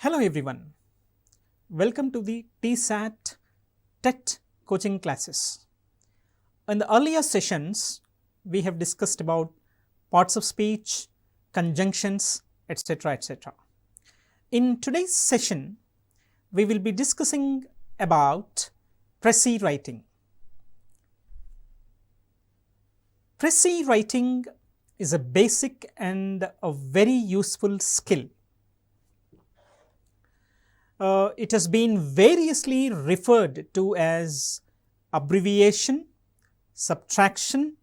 Hello everyone, welcome to the TSAT TET coaching classes. In the earlier sessions, we have discussed about parts of speech, conjunctions, etc. etc. In today's session, we will be discussing about Precis writing. Precis writing is a basic and a very useful skill. It has been variously referred to as abbreviation, subtraction,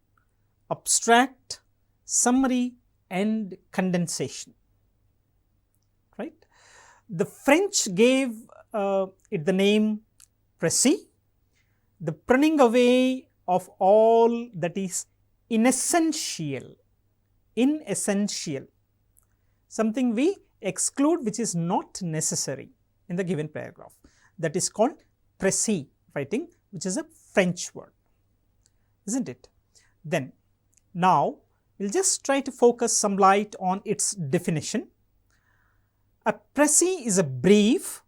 abstract, summary and condensation. Right? The French gave it the name Precis, the pruning away of all that is inessential, something we exclude which is not necessary in the given paragraph. That is called Precis writing, which is a French word, isn't it? Then, now we will just try to focus some light on its definition. A Precis is a brief,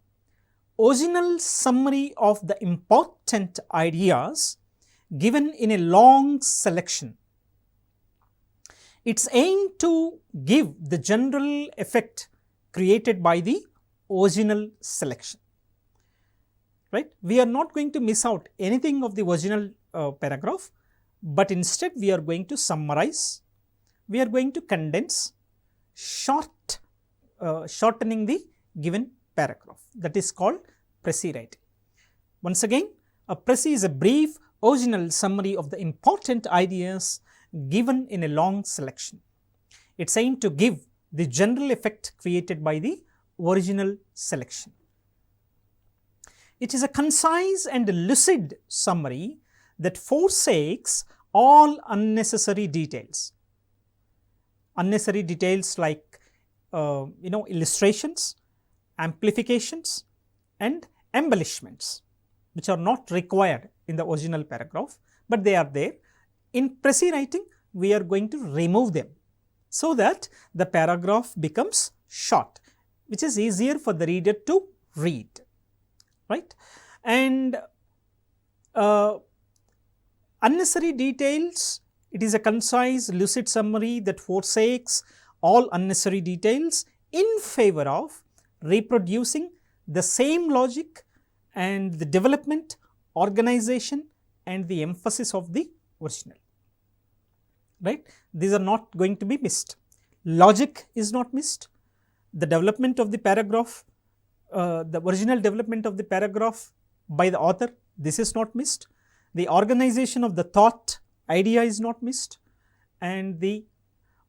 original summary of the important ideas given in a long selection. Its aim to give the general effect created by the original selection. Right? We are not going to miss out anything of the original paragraph, but instead we are going to summarize, we are going to condense, shortening the given paragraph. That is called Precis writing. Once again, a Precis is a brief, original summary of the important ideas given in a long selection. Its aim to give the general effect created by the original selection. It is a concise and lucid summary that forsakes all unnecessary details. Unnecessary details like illustrations, amplifications and embellishments, which are not required in the original paragraph, but they are there. In Precis writing, we are going to remove them so that the paragraph becomes short, which is easier for the reader to read, right? And unnecessary details, it is a concise, lucid summary that forsakes all unnecessary details in favor of reproducing the same logic and the development, organization and the emphasis of the original, right? These are not going to be missed. Logic is not missed. The development of the paragraph, the original development of the paragraph by the author, this is not missed. The organization of the thought, idea is not missed, and the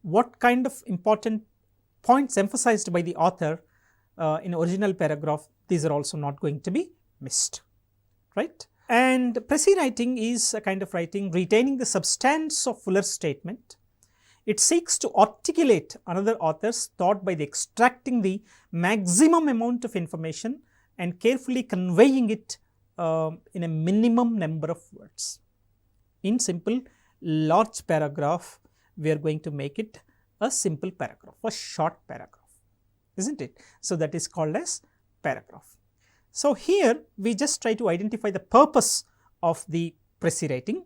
what kind of important points emphasized by the author in original paragraph, these are also not going to be missed, right? And Precis writing is a kind of writing retaining the substance of Fuller's statement. It seeks to articulate another author's thought by extracting the maximum amount of information and carefully conveying it in a minimum number of words. In simple, large paragraph, we are going to make it a simple paragraph, a short paragraph, isn't it? So that is called as paragraph. So here we just try to identify the purpose of the Precis writing.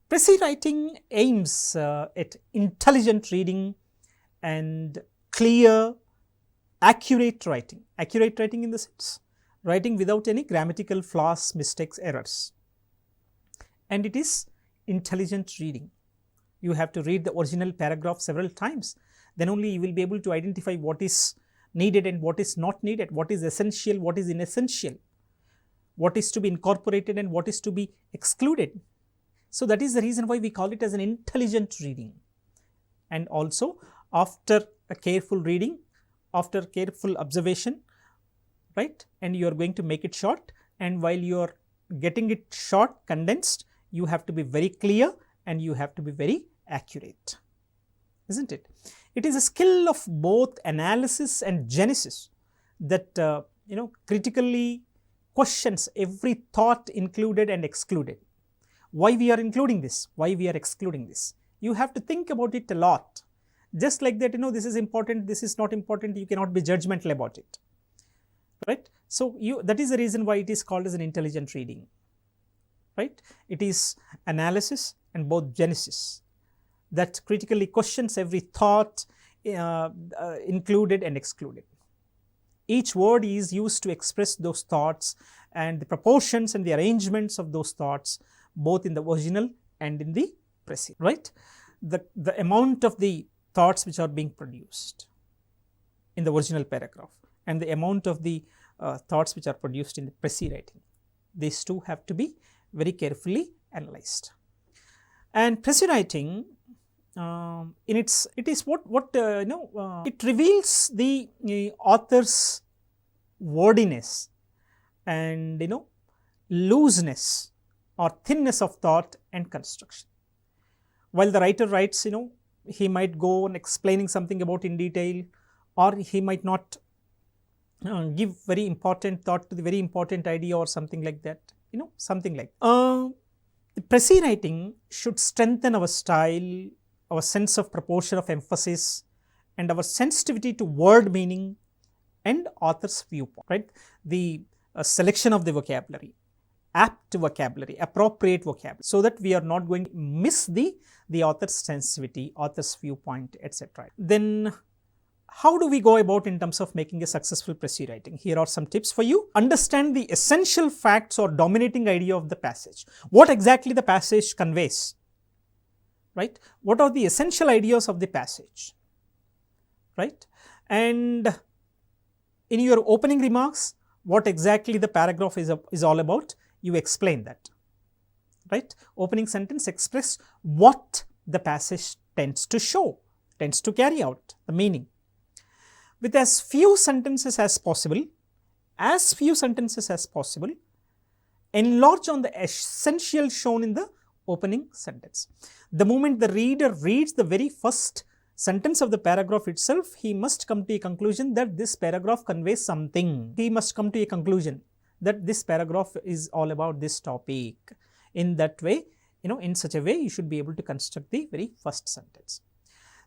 Precis writing aims at intelligent reading and clear, accurate writing. Accurate writing in the sense, writing without any grammatical flaws, mistakes, errors. And it is intelligent reading. You have to read the original paragraph several times. Then only you will be able to identify what is needed and what is not needed, what is essential, what is inessential, what is to be incorporated and what is to be excluded. So that is the reason why we call it as an intelligent reading. And also after a careful reading, after careful observation, right, and you are going to make it short, and while you are getting it short, condensed, you have to be very clear and you have to be very accurate, isn't it? It is a skill of both analysis and genesis that critically questions every thought included and excluded. Why we are including this? Why we are excluding this? You have to think about it a lot. Just like that, this is important, this is not important, you cannot be judgmental about it. right. So, that is the reason why it is called as an intelligent reading, right. It is analysis and both genesis that critically questions every thought included and excluded. Each word is used to express those thoughts and the proportions and the arrangements of those thoughts both in the original and in the Precis, right. The amount of the thoughts which are being produced in the original paragraph and the amount of the thoughts which are produced in the Precis writing, these two have to be very carefully analyzed. And Precis writing it is what it reveals the author's wordiness and looseness or thinness of thought and construction. While the writer writes, he might go on explaining something about in detail, or he might not give very important thought to the very important idea or something like that, something like the Precis writing should strengthen our style, our sense of proportion of emphasis, and our sensitivity to word meaning and author's viewpoint, right. The selection of the vocabulary, apt vocabulary, appropriate vocabulary, so that we are not going to miss the author's sensitivity, author's viewpoint, etc. Then how do we go about in terms of making a successful Precis writing? Here are some tips for you. Understand the essential facts or dominating idea of the passage. What exactly the passage conveys, right? What are the essential ideas of the passage, right? And in your opening remarks, what exactly the paragraph is all about, you explain that, right? Opening sentence express what the passage tends to show, tends to carry out the meaning. With as few sentences as possible, enlarge on the essential shown in the opening sentence. The moment the reader reads the very first sentence of the paragraph itself, he must come to a conclusion that this paragraph conveys something. He must come to a conclusion that this paragraph is all about this topic. In that way, in such a way, you should be able to construct the very first sentence.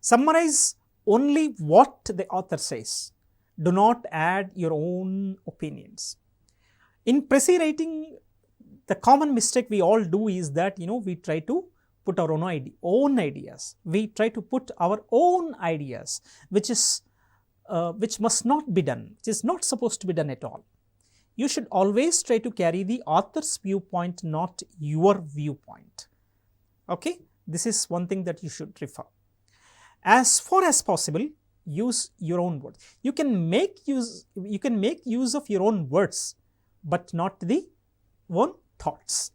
Summarize only what the author says. Do not add your own opinions. In Precis writing, the common mistake we all do is that, we try to put our own ideas. We try to put our own ideas, which must not be done, which is not supposed to be done at all. You should always try to carry the author's viewpoint, not your viewpoint. Okay, this is one thing that you should refer. As far as possible, use your own words. You can make use of your own words, but not the own thoughts.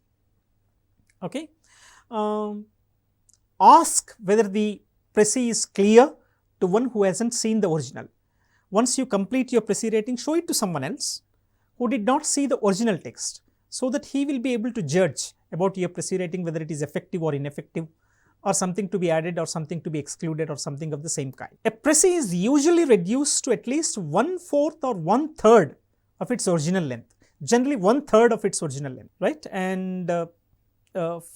Okay. Ask whether the Precis is clear to one who hasn't seen the original. Once you complete your Precis writing, show it to someone else who did not see the original text, so that he will be able to judge about your Precis writing whether it is effective or ineffective, or something to be added or something to be excluded or something of the same kind. A Precis is usually reduced to at least 1/4 or 1/3 of its original length, generally 1/3 of its original length, right, and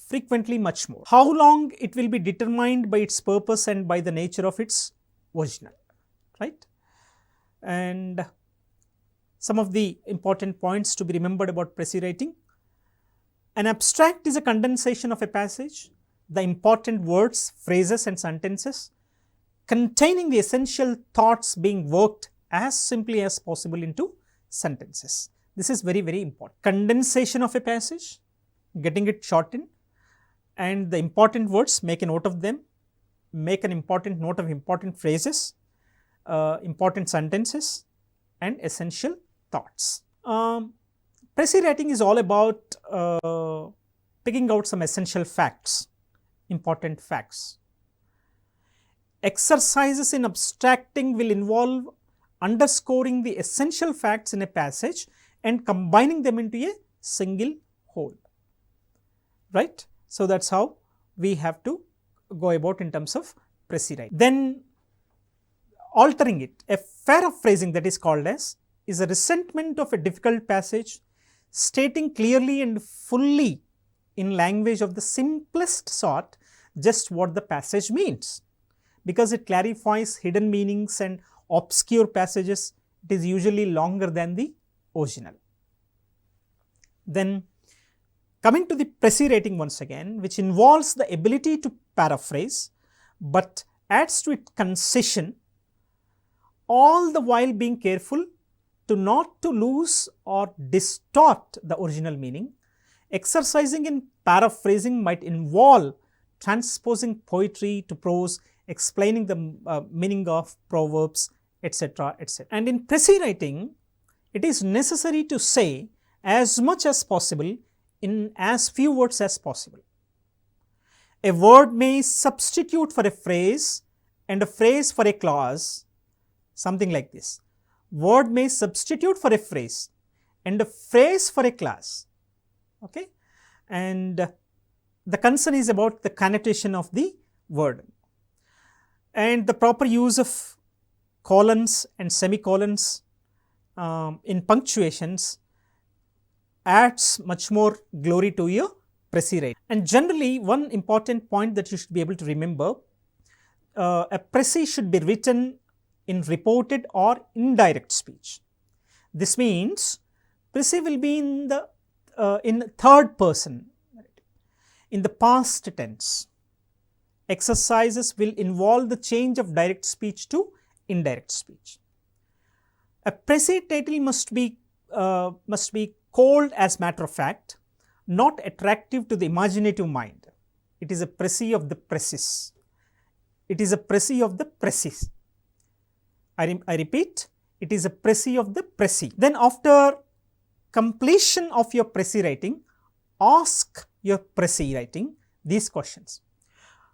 frequently much more. How long it will be determined by its purpose and by the nature of its original, right. And some of the important points to be remembered about Precis writing. An abstract is a condensation of a passage, the important words, phrases and sentences containing the essential thoughts being worked as simply as possible into sentences. This is very, very important. Condensation of a passage, getting it shortened, and the important words, make a note of them, make an important note of important phrases, important sentences and essential thoughts. Precis writing is all about picking out some essential facts, important facts. Exercises in abstracting will involve underscoring the essential facts in a passage and combining them into a single whole, right. So, that is how we have to go about in terms of Precis writing. Then altering it, a paraphrasing that is called as is a resentment of a difficult passage, stating clearly and fully in language of the simplest sort just what the passage means. Because it clarifies hidden meanings and obscure passages, it is usually longer than the original. Then coming to the Precis writing once again, which involves the ability to paraphrase but adds to it concision, all the while being careful to not to lose or distort the original meaning. Exercising in paraphrasing might involve transposing poetry to prose, explaining the meaning of proverbs, etc., etc. And in Precis writing, it is necessary to say as much as possible in as few words as possible. A word may substitute for a phrase and a phrase for a clause, something like this. Word may substitute for a phrase and a phrase for a clause. Okay? And the concern is about the connotation of the word. And the proper use of colons and semicolons in punctuations adds much more glory to your Precis writing. And generally, one important point that you should be able to remember, a Precis should be written in reported or indirect speech. This means Precis will be in the third person, in the past tense. Exercises will involve the change of direct speech to indirect speech. A Precis title must be cold as matter of fact, not attractive to the imaginative mind. It is a Precis of the Precis. It is a Precis of the Precis. I repeat, it is a Precis of the Precis. Then after completion of your Precis writing, ask your Precis writing these questions.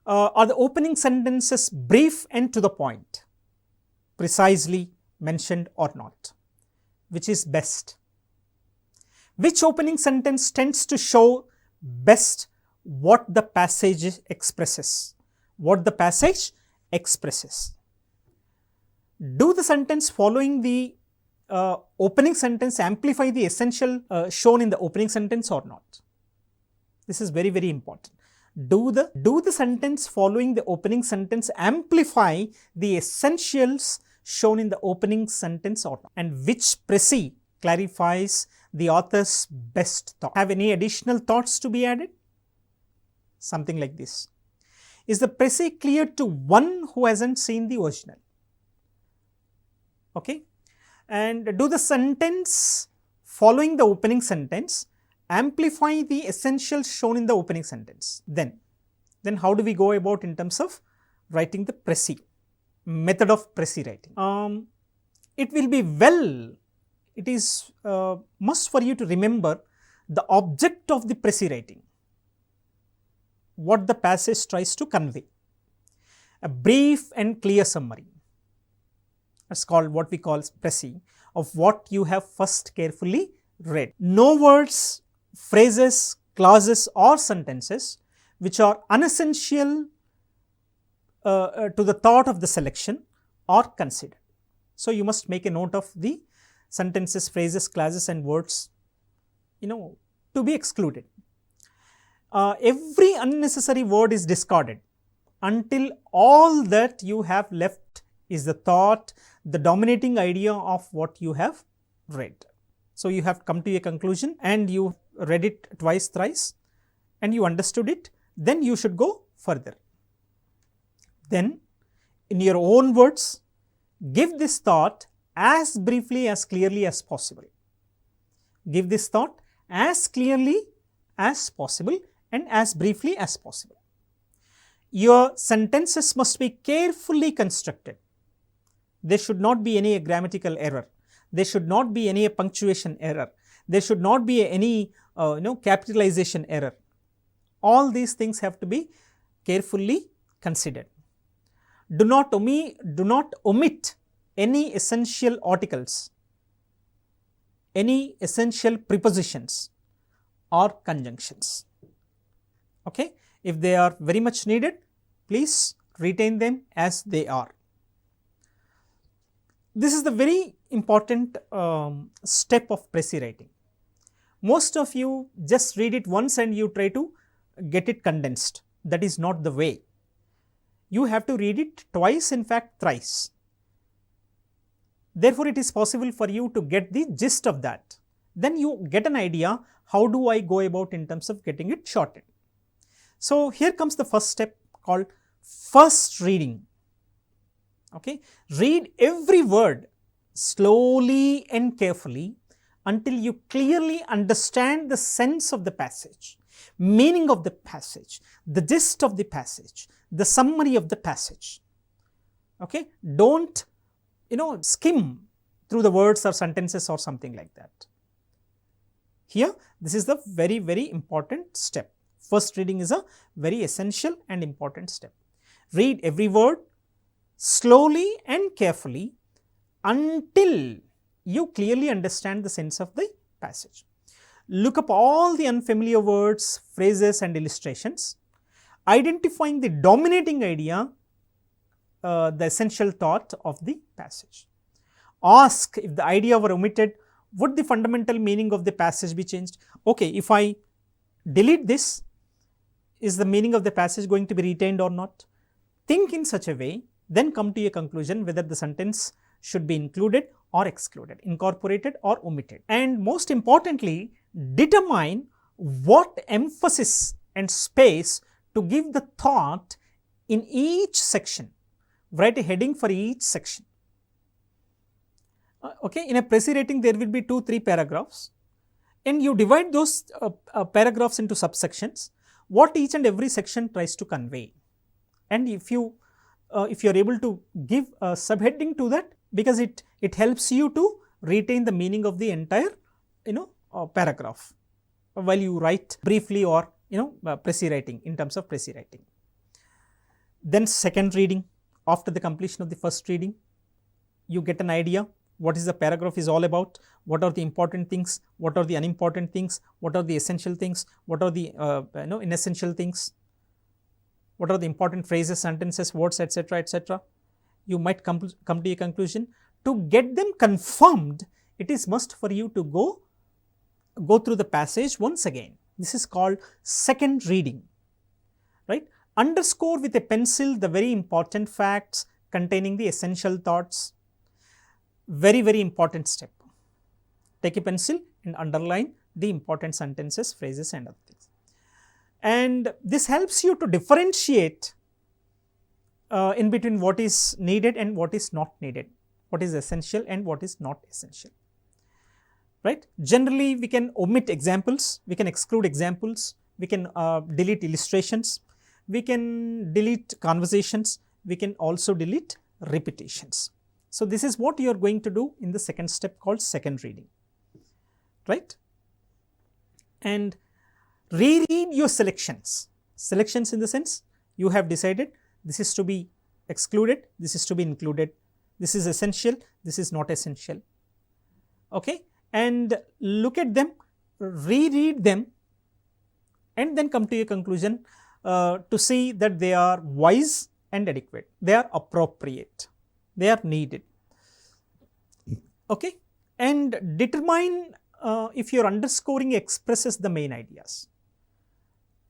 Are the opening sentences brief and to the point, precisely mentioned or not? Which is best? Which opening sentence tends to show best what the passage expresses? What the passage expresses. Do the sentence following the opening sentence amplify the essential shown in the opening sentence or not? This is very, very important. Do the sentence following the opening sentence amplify the essentials shown in the opening sentence or not? And which Precis clarifies the author's best thought? Have any additional thoughts to be added? Something like this. Is the Precis clear to one who hasn't seen the original? Okay. And do the sentence following the opening sentence amplify the essentials shown in the opening sentence? Then how do we go about in terms of writing the Precis, method of Precis writing? It will be it is must for you to remember the object of the Precis writing, what the passage tries to convey. A brief and clear summary. It's called what we call Precis of what you have first carefully read. No words, phrases, clauses or sentences which are unessential to the thought of the selection are considered. So, you must make a note of the sentences, phrases, clauses and words, to be excluded. Every unnecessary word is discarded until all that you have left is the thought, the dominating idea of what you have read. So, you have come to a conclusion and you read it twice, thrice and you understood it, then you should go further. Then in your own words, give this thought as briefly as clearly as possible. Give this thought as clearly as possible and as briefly as possible. Your sentences must be carefully constructed. There should not be any grammatical error. There should not be any punctuation error. There should not be any capitalization error. All these things have to be carefully considered. Do not omit any essential articles, any essential prepositions or conjunctions. Okay? If they are very much needed, please retain them as they are. This is the very important step of Precis writing. Most of you just read it once and you try to get it condensed. That is not the way. You have to read it twice, in fact thrice. Therefore, it is possible for you to get the gist of that. Then you get an idea, how do I go about in terms of getting it shortened. So, here comes the first step called first reading. Okay. Read every word slowly and carefully until you clearly understand the sense of the passage, meaning of the passage, the gist of the passage, the summary of the passage. Okay. Do not skim through the words or sentences or something like that. Here, this is the very, very important step. First reading is a very essential and important step. Read every word slowly and carefully until you clearly understand the sense of the passage. Look up all the unfamiliar words, phrases and illustrations, identifying the dominating idea, the essential thought of the passage. Ask if the idea were omitted, would the fundamental meaning of the passage be changed? Okay, if I delete this, is the meaning of the passage going to be retained or not? Think in such a way, then come to a conclusion whether the sentence should be included or excluded, incorporated or omitted. And most importantly, determine what emphasis and space to give the thought in each section. Write a heading for each section. Okay, in a Precis rating there will be 2-3 paragraphs, and you divide those paragraphs into subsections, what each and every section tries to convey. And if you are able to give a subheading to that, because it helps you to retain the meaning of the entire paragraph while you write briefly or Precis writing, in terms of Precis writing. Then second reading, after the completion of the first reading, you get an idea what is the paragraph is all about, what are the important things, what are the unimportant things, what are the essential things, what are the inessential things, what are the important phrases, sentences, words, etc., etc. You might come to a conclusion. To get them confirmed, it is must for you to go through the passage once again. This is called second reading, right? Underscore with a pencil the very important facts containing the essential thoughts. Very, very important step. Take a pencil and underline the important sentences, phrases and other things. And this helps you to differentiate in between what is needed and what is not needed, what is essential and what is not essential, right? Generally, we can omit examples, we can exclude examples, we can delete illustrations, we can delete conversations, we can also delete repetitions. So, this is what you are going to do in the second step called second reading, right? And reread your selections. Selections in the sense, you have decided this is to be excluded, this is to be included, this is essential, this is not essential, okay? And look at them, reread them, and then come to a conclusion to see that they are wise and adequate, they are appropriate, they are needed, okay? And determine if your underscoring expresses the main ideas.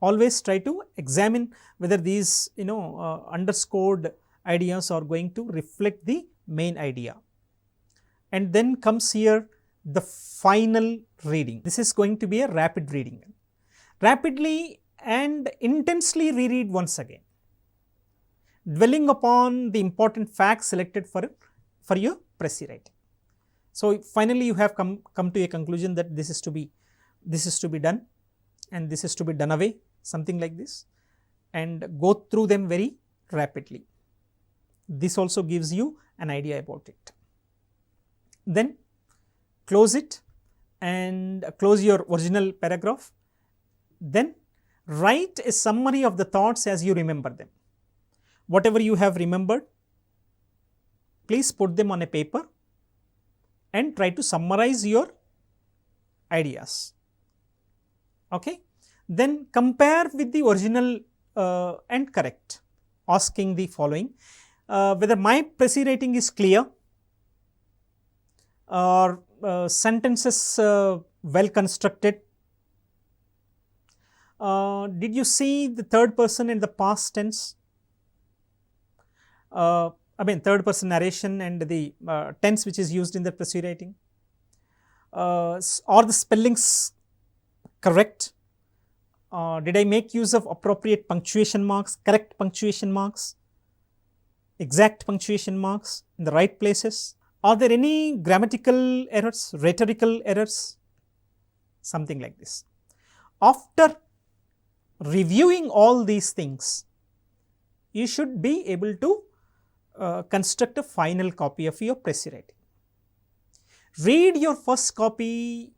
Always try to examine whether these underscored ideas are going to reflect the main idea. And then comes here the final reading. This is going to be a rapid reading. Rapidly and intensely reread once again, dwelling upon the important facts selected for your Precis writing. So, finally, you have come to a conclusion that this is to be done and this is to be done away, something like this, and go through them very rapidly. This also gives you an idea about it. Then close it and close your original paragraph. Then write a summary of the thoughts as you remember them. Whatever you have remembered, please put them on a paper and try to summarize your ideas, okay? Then compare with the original and correct, asking the following, whether my Precis writing is clear, or sentences well constructed, did you see the third person in the past tense, I mean third person narration and the tense which is used in the Precis writing. Are the spellings correct? Did I make use of appropriate punctuation marks, correct punctuation marks, exact punctuation marks in the right places? Are there any grammatical errors, rhetorical errors? Something like this. After reviewing all these things, you should be able to construct a final copy of your Precis writing. Read your first copy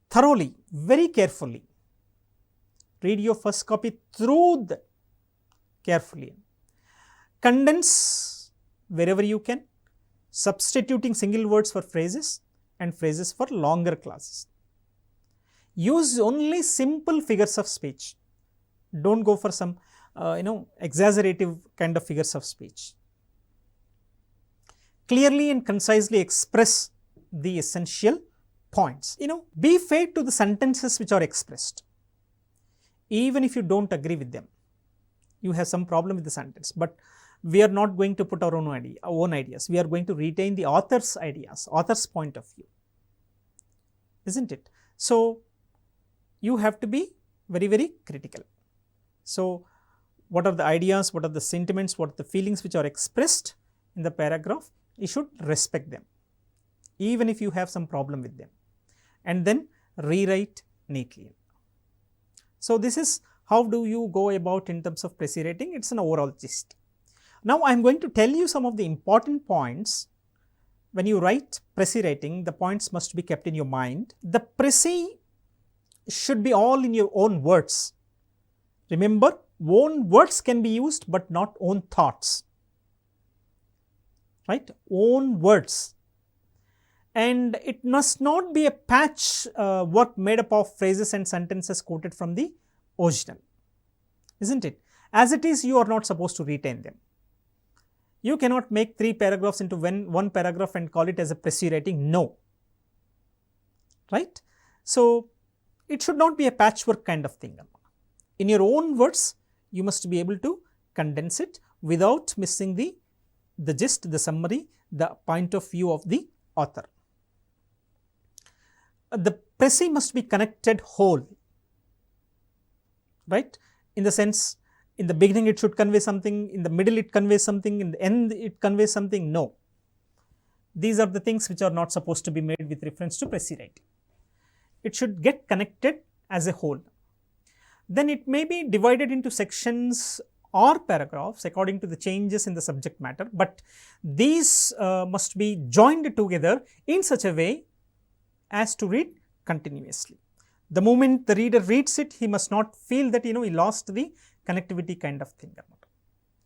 thoroughly, very carefully. Read your first copy through carefully. Condense wherever you can, substituting single words for phrases and phrases for longer clauses. Use only simple figures of speech. Don't go for some exaggerative kind of figures of speech. Clearly and concisely express the essential points. Be fair to the sentences which are expressed. Even if you don't agree with them, you have some problem with the sentence, but we are not going to put our own ideas. We are going to retain the author's ideas, author's point of view, isn't it? So you have to be very, very critical. So what are the ideas, what are the sentiments, what are the feelings which are expressed in the paragraph? You should respect them, even if you have some problem with them, and then rewrite neatly. So this is how do you go about in terms of Precis writing. It's an overall gist. Now I am going to tell you some of the important points. When you write Precis writing, the points must be kept in your mind. The Precis should be all in your own words. Remember, own words can be used, but not own thoughts. Right? Own words. And it must not be a patch work made up of phrases and sentences quoted from the original, isn't it? As it is, you are not supposed to retain them. You cannot make 3 paragraphs into one paragraph and call it as a Precis writing. No. Right? So it should not be a patchwork kind of thing. In your own words, you must be able to condense it without missing the gist, the summary, the point of view of the author. The Precis must be connected whole, right? In the sense, in the beginning it should convey something, in the middle it conveys something, in the end it conveys something. No. These are the things which are not supposed to be made with reference to Precis writing. It should get connected as a whole. Then it may be divided into sections or paragraphs according to the changes in the subject matter, but these must be joined together in such a way as to read continuously. The moment the reader reads it, he must not feel that he lost the connectivity kind of thing,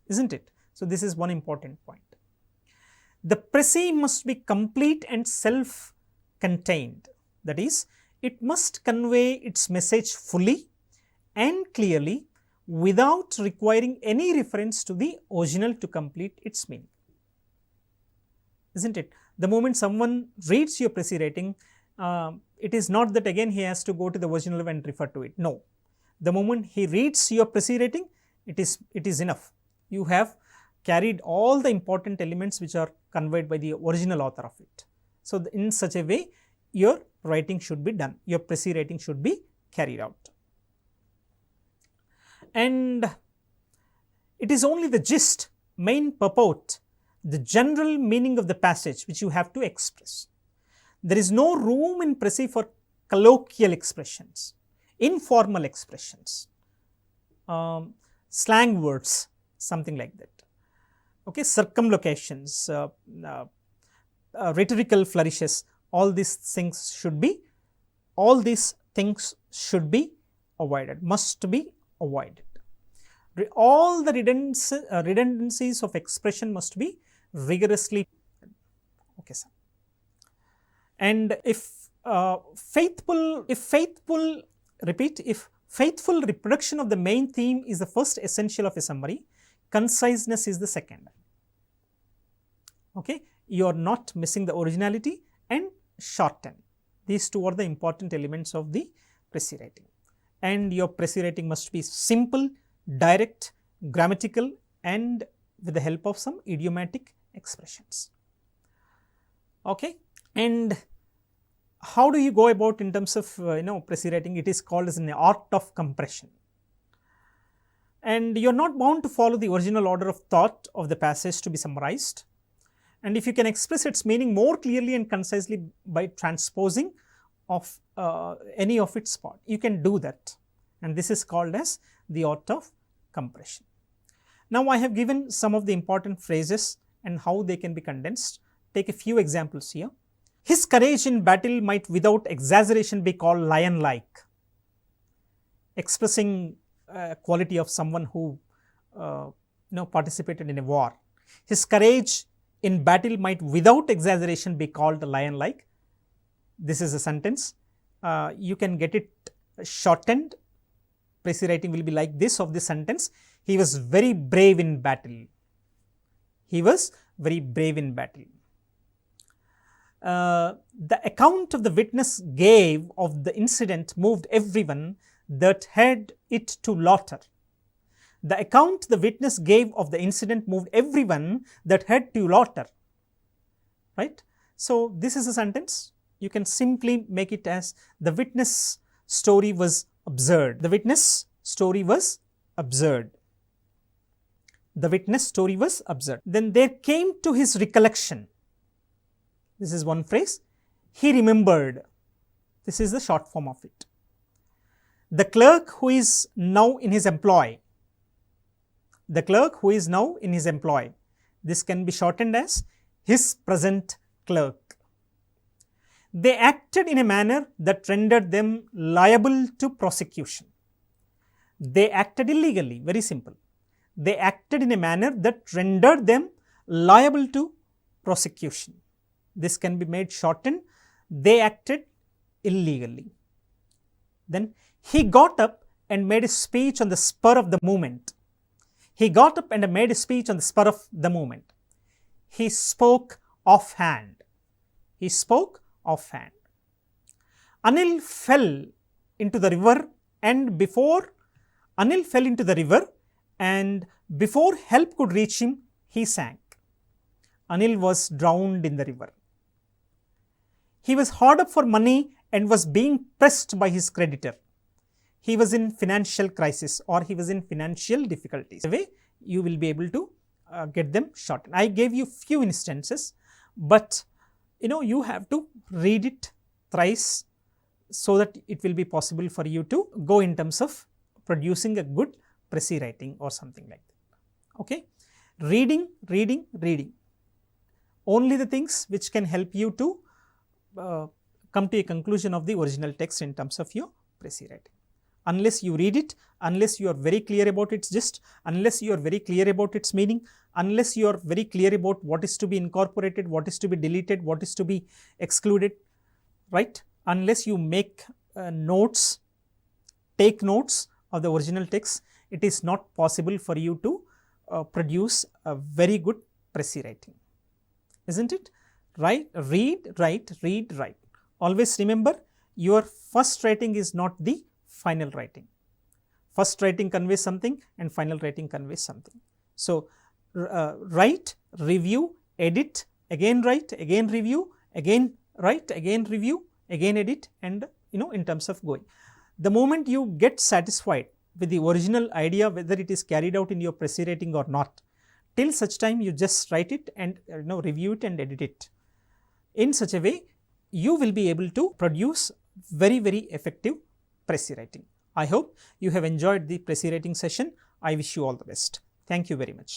isn't it? So this is one important point. The Precis must be complete and self-contained. That is, it must convey its message fully and clearly without requiring any reference to the original to complete its meaning, isn't it? The moment someone reads your Precis writing, it is not that again he has to go to the original and refer to it. No. The moment he reads your Precis writing, it is enough. You have carried all the important elements which are conveyed by the original author of it. So in such a way, your writing should be done. Your Precis writing should be carried out. And it is only the gist, main purport, the general meaning of the passage which you have to express. There is no room in Precis for colloquial expressions, informal expressions, slang words, something like that. Okay, circumlocutions, rhetorical flourishes, all these things should be avoided, must be avoided. All the redundancies of expression must be rigorously. Okay, sir. And if faithful reproduction of the main theme is the first essential of a summary, conciseness is the second. Okay, you are not missing the originality and shorten. These two are the important elements of the Precis writing. And your Precis writing must be simple, direct, grammatical and with the help of some idiomatic expressions. Okay, and how do you go about in terms of 𝗧𝗦 writing? It is called as an art of compression, and you are not bound to follow the original order of thought of the passage to be summarized, and if you can express its meaning more clearly and concisely by transposing of any of its part, you can do that, and this is called as the art of compression. Now I have given some of the important phrases and how they can be condensed. Take a few examples here. His courage in battle might without exaggeration be called lion-like, expressing quality of someone who participated in a war. His courage in battle might without exaggeration be called lion-like. This is a sentence. You can get it shortened. Precis writing will be like this of this sentence. He was very brave in battle. He was very brave in battle. The account of the witness gave of the incident moved everyone that heard it to laughter. The account the witness gave of the incident moved everyone that heard to laughter. Right? So this is a sentence. You can simply make it as the witness story was absurd. The witness story was absurd. The witness story was absurd. Then there came to his recollection. This is one phrase. He remembered. This is the short form of it. The clerk who is now in his employ. The clerk who is now in his employ. This can be shortened as his present clerk. They acted in a manner that rendered them liable to prosecution. They acted illegally, very simple. They acted in a manner that rendered them liable to prosecution. This can be made shortened. They acted illegally. Then he got up and made a speech on the spur of the moment. He got up and made a speech on the spur of the moment. He spoke offhand. He spoke offhand. Anil fell into the river, and before Anil fell into the river, and before help could reach him, he sank. Anil was drowned in the river. He was hard up for money and was being pressed by his creditor. He was in financial crisis, or he was in financial difficulties. The way you will be able to get them shortened. I gave you few instances, but you have to read it thrice so that it will be possible for you to go in terms of producing a good Precis writing or something like that. Okay, reading, reading, reading. Only the things which can help you to come to a conclusion of the original text in terms of your Precis writing. Unless you read it, unless you are very clear about its gist, unless you are very clear about its meaning, unless you are very clear about what is to be incorporated, what is to be deleted, what is to be excluded, right? Unless you make notes, take notes of the original text, it is not possible for you to produce a very good Precis writing, isn't it? Right? Read, write, read, write. Always remember, your first writing is not the final writing. First writing conveys something and final writing conveys something. So, write, review, edit, again write, again review, again write, again review, again edit, and in terms of going. The moment you get satisfied with the original idea, whether it is carried out in your Precis writing or not, till such time you just write it and review it and edit it. In such a way, you will be able to produce very, very effective Precis writing. I hope you have enjoyed the Precis writing session. I wish you all the best. Thank you very much.